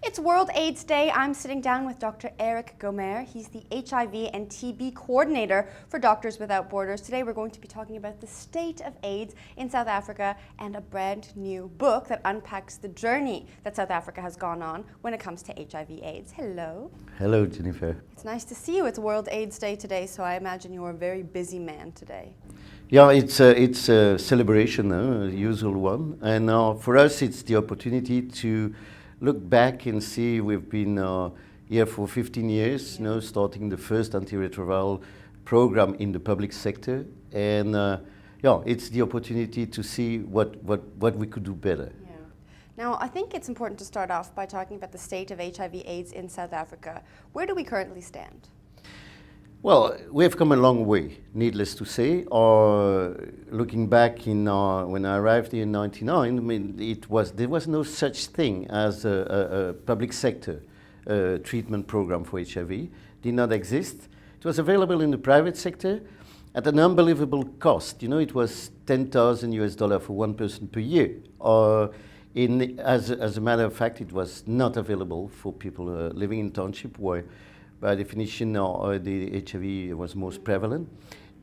It's World AIDS Day. I'm sitting down with Dr. Eric Gomer. He's the HIV and TB coordinator for Doctors Without Borders. Today we're going to be talking about the state of AIDS in South Africa and a brand new book that unpacks the journey that South Africa has gone on when it comes to HIV/AIDS. Hello. Hello, Jennifer. It's nice to see you. It's World AIDS Day today, so I imagine you're a very busy man today. Yeah, it's a celebration, a usual one. And for us, it's the opportunity to look back and see we've been here for 15 years, starting the first antiretroviral program in the public sector. And it's the opportunity to see what we could do better. Yeah. Now, I think it's important to start off by talking about the state of HIV/AIDS in South Africa. Where do we currently stand? Well, we have come a long way, needless to say. Looking back in when I arrived here in '99, I mean, there was no such thing as a public sector treatment program for HIV. Did not exist. It was available in the private sector at an unbelievable cost. It was $10,000 for one person per year. As a matter of fact, it was not available for people living in township where, by definition, the HIV was most prevalent,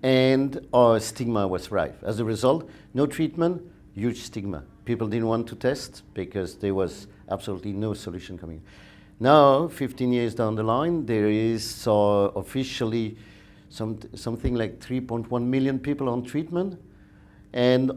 and stigma was rife. As a result, no treatment, huge stigma. People didn't want to test because there was absolutely no solution coming. Now, 15 years down the line, there is officially something like 3.1 million people on treatment, and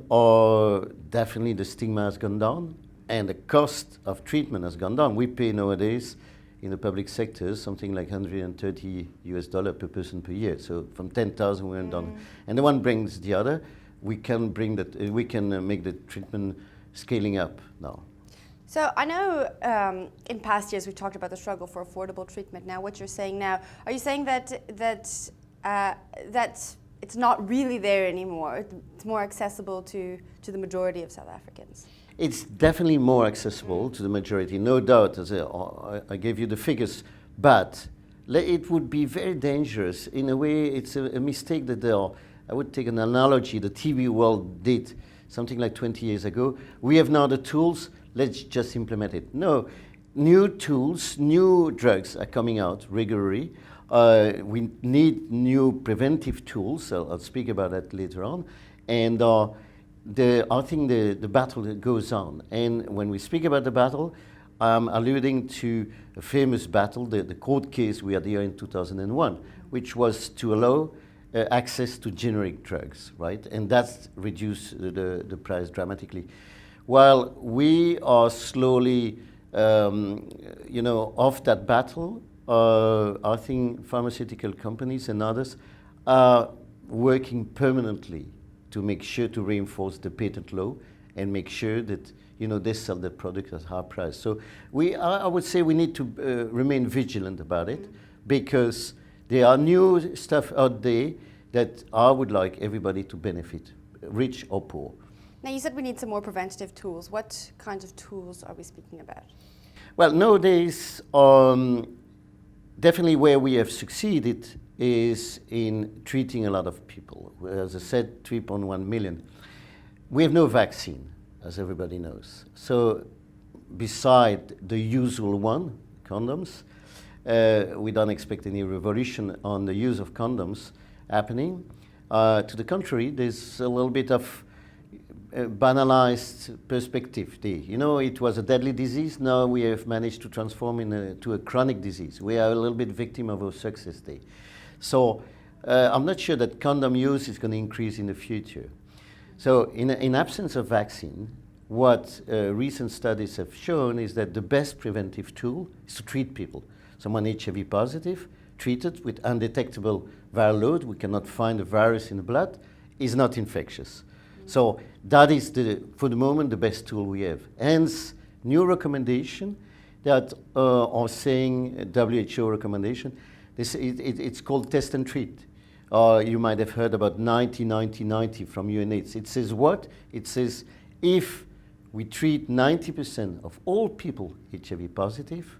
definitely the stigma has gone down, and the cost of treatment has gone down. We pay nowadays in the public sector something like $130 per person per year. So from 10,000 we went down, and the one brings the other. We can make the treatment scaling up now. So I know in past years we've talked about the struggle for affordable treatment. Now, what you're saying now, are you saying that it's not really there anymore? It's more accessible to the majority of South Africans? It's definitely more accessible to the majority, no doubt. As I gave you the figures, but it would be very dangerous. In a way, it's a mistake that I would take an analogy the TV world did something like 20 years ago. We have now the tools, let's just implement it. No, new tools, new drugs are coming out regularly. We need new preventive tools. I'll speak about that later on. And I think the battle goes on. And when we speak about the battle, I'm alluding to a famous battle, the court case we had here in 2001, which was to allow access to generic drugs, right? And that's reduced the price dramatically. While we are slowly, off that battle, I think pharmaceutical companies and others are working permanently to make sure to reinforce the patent law and make sure that they sell the product at high price. So I would say we need to remain vigilant about it, because there are new stuff out there that I would like everybody to benefit, rich or poor. Now, you said we need some more preventative tools. What kinds of tools are we speaking about? Well, nowadays, definitely where we have succeeded is in treating a lot of people. As I said, 3.1 million. We have no vaccine, as everybody knows. So beside the usual one, condoms, we don't expect any revolution on the use of condoms happening. To the contrary, there's a little bit of banalized perspective there. It was a deadly disease. Now we have managed to transform into a chronic disease. We are a little bit victim of our success there. So I'm not sure that condom use is going to increase in the future. So in absence of vaccine, what recent studies have shown is that the best preventive tool is to treat people. Someone HIV positive, treated with undetectable viral load, we cannot find a virus in the blood, is not infectious. So that is, for the moment, the best tool we have. Hence, new recommendation that are saying, WHO recommendation, it's called test and treat. You might have heard about 90-90-90 from UNAIDS. It says what? It says if we treat 90% of all people HIV positive,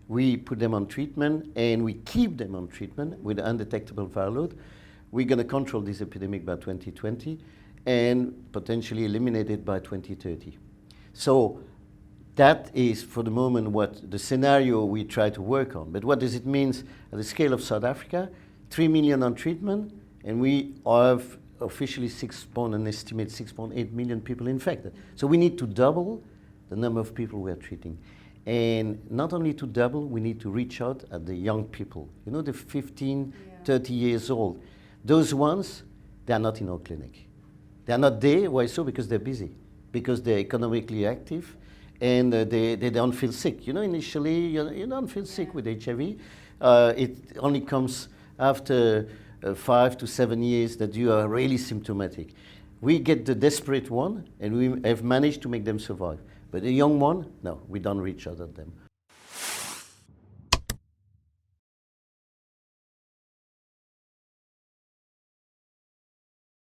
we put them on treatment and we keep them on treatment with undetectable viral load, we're going to control this epidemic by 2020 and potentially eliminate it by 2030. So that is, for the moment, what the scenario we try to work on. But what does it mean at the scale of South Africa? 3 million on treatment, and we have officially an estimate 6.8 million people infected. So we need to double the number of people we are treating. And not only to double, we need to reach out at the young people. You know, the 15, 30 years old. Those ones, they are not in our clinic. They are not there. Why so? Because they're busy. Because they're economically active and they don't feel sick. You know, initially you don't feel sick with HIV. It only comes after 5 to 7 years that you are really symptomatic. We get the desperate one and we have managed to make them survive. But the young one, no, we don't reach out at them.